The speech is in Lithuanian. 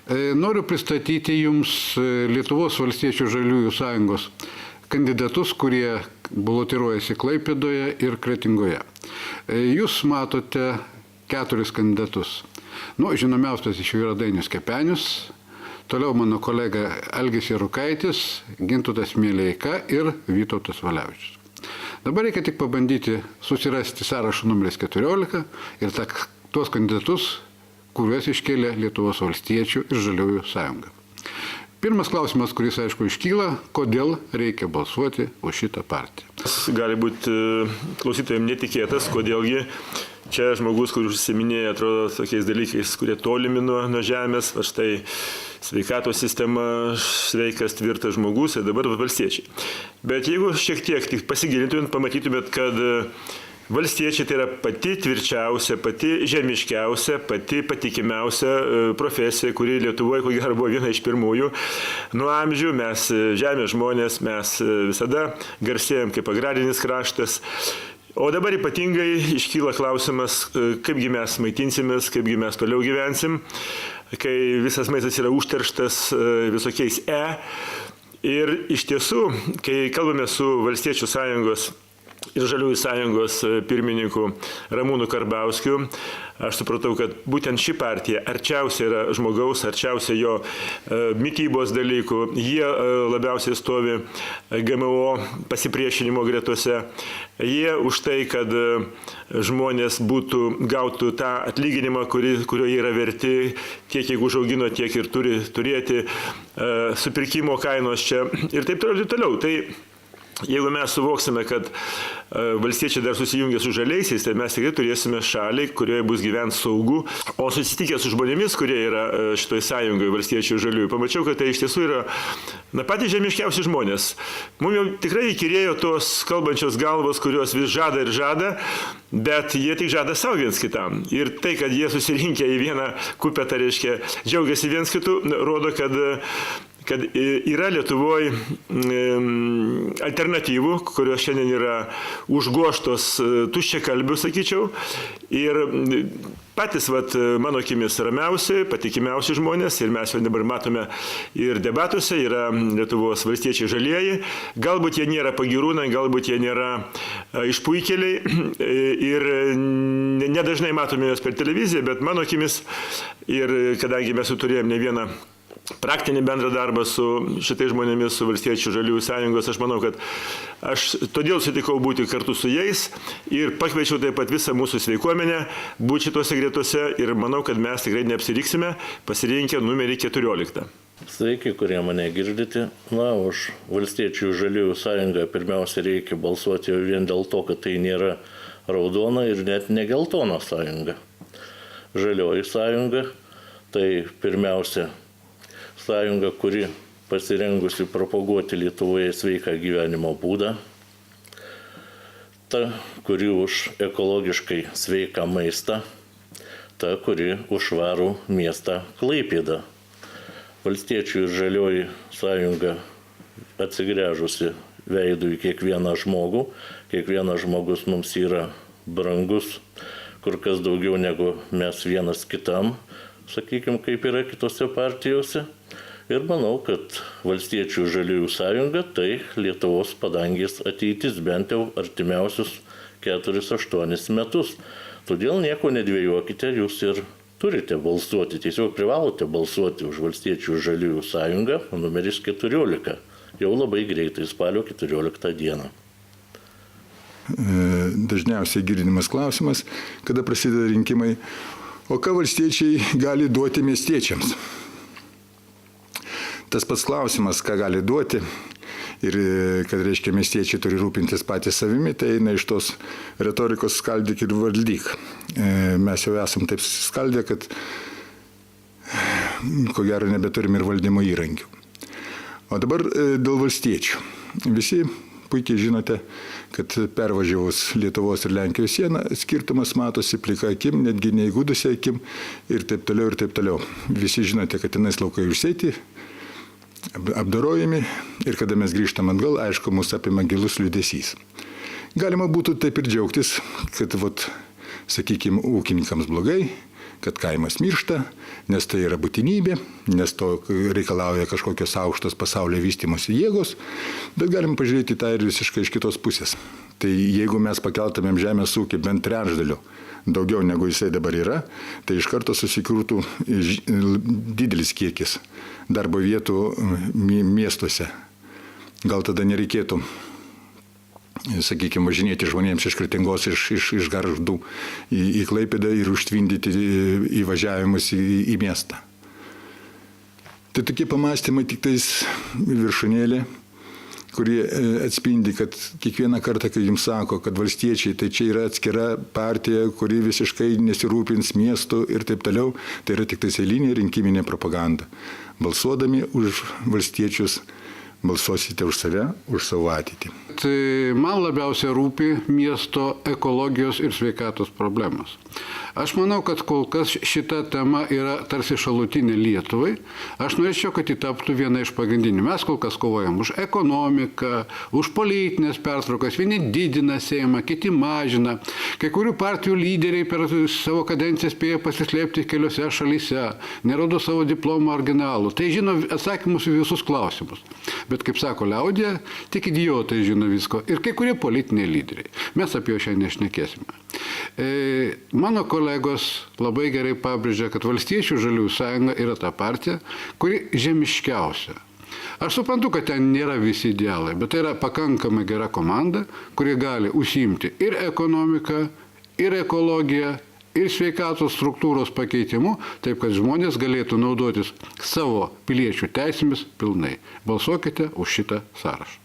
Noriu pristatyti Jums Lietuvos valstiečių žaliųjų sąjungos kandidatus, kurie balotiruojasi Klaipėdoje ir Kretingoje. Jūs matote 4 kandidatus. Žinomiausias iš jų yra Dainius Kepenis, toliau mano kolega Algis Jarukaitis, Gintautas Mieleika ir Vytautas Valevičius. Dabar reikia tik pabandyti susirasti sąrašo numeris 14 ir tuos kandidatus, kuriuos iškėlė Lietuvos valstiečių ir žaliųjų sąjunga. Pirmas klausimas, kuris aišku iškyla, kodėl reikia balsuoti už šitą partiją. Gali būti klausytojams netikėtas, kodėlgi čia žmogus, kuris užsiminėja, atrodo tokiais dalykais, kurie tolimi nuo žemės, štai sveikatos sistema, sveikas, tvirtas žmogus ir dabar valstiečiai. Bet jeigu šiek tiek tik pasigilintumėt, pamatytumėt, kad valstiečiai tai yra pati tvirčiausia, pati žemiškiausia, pati patikimiausia profesija, kuri Lietuvoje, ko gero, buvo viena iš pirmųjų. Nuo amžių mes, žemės žmonės, mes visada garsėjom kaip agrarinis kraštas. O dabar ypatingai iškyla klausimas, kaipgi mes maitinsimės, kaipgi mes toliau gyvensim, kai visas maistas yra užterštas visokiais Ir iš tiesų, kai kalbame su Valstiečių sąjungos ir Žaliųjų sąjungos pirmininku Ramūnu Karbauskiu, aš supratau, kad būtent ši partija arčiausiai yra žmogaus, arčiausiai jo mitybos dalykų. Jie labiausiai stovi GMO pasipriešinimo gretose. Jie už tai, kad žmonės gautų tą atlyginimą, kurio jie yra verti, tiek kiek užaugino, tiek ir turi turėti, supirkimo kainos čia ir taip toliau. Tai jeigu mes suvoksime, kad valstiečiai dar susijungia su žaliaisiais, tai mes tikrai turėsime šalį, kurioje bus gyventi saugu. O susitikę su žmonėmis, kurie yra šitoj sąjungoje valstiečių žaliųjų, pamačiau, kad tai iš tiesų yra patys žemiškiausi žmonės. Mums jau tikrai įkyrėjo tos kalbančios galvos, kurios vis žada ir žada, bet jie tik žada savo viens kitam. Ir tai, kad jie susirinkę į vieną kupetą, reiškia, džiaugiasi viens kitų, rodo, kad yra Lietuvoje alternatyvų, kurios šiandien yra užgoštos tuščiakalbių, sakyčiau. Ir patys, mano akimis, ramiausi, patikimiausi žmonės, ir mes jau dabar matome ir debatuose, yra Lietuvos valstiečiai žalieji. Galbūt jie nėra pagirūnai, galbūt jie nėra išpuikėliai ir nedažnai matome juos per televiziją, bet mano akimis, ir kadangi mes turėjome ne vieną praktinį bendrą darbą su šitais žmonėmis, su Valstiečių žaliųjų sąjungos, aš manau, kad aš todėl sutikau būti kartu su jais ir pakviečiau taip pat visą mūsų sveikuomenę būti šitose gretose ir manau, kad mes tikrai neapsiriksime, pasirinkę numerį 14. Sveiki, kurie mane girdite. Už Valstiečių žaliųjų sąjungą pirmiausia reikia balsuoti jau vien dėl to, kad tai nėra raudona ir net ne geltona sąjunga. Žalioji sąjunga tai pirmiausia sąjunga, kuri pasirengusi propaguoti Lietuvoje sveiką gyvenimo būdą, ta, kuri už ekologiškai sveiką maistą, ta, kuri už švarų miestą Klaipėdą. Valstiečių ir Žalioji sąjunga atsigręžusi veidų į kiekvieną žmogų. Kiekvienas žmogus mums yra brangus, kur kas daugiau negu mes vienas kitam, sakykime, kaip yra kitose partijose. Ir manau, kad Valstiečių žaliųjų sąjunga tai Lietuvos padangės ateitis bent jau artimiausius 4-8 metus. Todėl nieko nedvejokite, jūs ir turite balsuoti, tiesiog privalote balsuoti už Valstiečių žaliųjų sąjungą, numeris 14, jau labai greitai, spalio 14 dieną. Dažniausiai girdimas klausimas, kada prasideda rinkimai, o ką valstiečiai gali duoti miestiečiams? Tas pats klausimas, ką gali duoti ir kad, reiškia, miestiečiai turi rūpintis patys savimi, tai eina iš tos retorikos skaldyk ir valdyk. Mes jau esam taip skaldę, kad ko gero nebeturim ir valdymo įrankių. O dabar dėl valstiečių. Visi puikiai žinote, kad pervažiavus Lietuvos ir Lenkijos sieną skirtumas matosi plika akim, netgi neįgudusia akim ir taip toliau ir taip toliau. Visi žinote, kad tenais laukai užsėti, apdorojami ir kada mes grįžtam atgal, aišku, mūsų apima gilus liūdesys. Galima būtų taip ir džiaugtis, kad, sakykime, ūkininkams blogai, kad kaimas miršta, nes tai yra būtinybė, nes to reikalauja kažkokios aukštos pasaulio vystymosi jėgos, bet galim pažiūrėti tą ir visiškai iš kitos pusės. Tai jeigu mes pakeltumėm žemės ūkį bent trečdaliu daugiau negu jisai dabar yra, tai iš karto susikurtų didelis kiekis darbo vietų miestuose. Gal tada nereikėtų, sakykime, važinėti žmonėms iš Kretingos, iš Gargždų į Klaipėdą ir užtvindyti įvažiavimus į miestą. Tai tokie pamastymai tik tais viršūnėlė, kurie atspindi, kad kiekvieną kartą, kai jums sako, kad valstiečiai tai čia yra atskira partija, kuri visiškai nesirūpins miestų ir taip toliau, tai yra tik tais eilinė rinkiminė propaganda. Balsuodami už valstiečius, balsuosite už save, už savo ateitį. Tai man labiausiai rūpi miesto ekologijos ir sveikatos problemos. Aš manau, kad kol kas šita tema yra tarsi šalutinė Lietuvai. Aš norėčiau, kad ji taptų viena iš pagrindinių. Mes kol kas kovojam už ekonomiką, už politinės pertraukas. Vieni didina Seimą, kiti mažina. Kai kurių partijų lyderiai per savo kadenciją spėja pasislėpti keliose šalyse, nerodo savo diplomų originalų. Tai žino atsakymus į visus klausimus. Bet kaip sako liaudė, tik idiotai žino visko. Ir kai kurie politiniai lyderiai. Mes apie juos šiandien nešnekėsime. Mano kolegos labai gerai pabrėžia, kad Valstiečių žaliųjų sąjunga yra ta partija, kuri žemiškiausia. Aš suprantu, kad ten nėra visi idealai, bet tai yra pakankamai gera komanda, kuri gali užsiimti ir ekonomiką, ir ekologiją, ir sveikatos struktūros pakeitimu, taip kad žmonės galėtų naudotis savo piliečių teisėmis pilnai. Balsuokite už šitą sąrašą.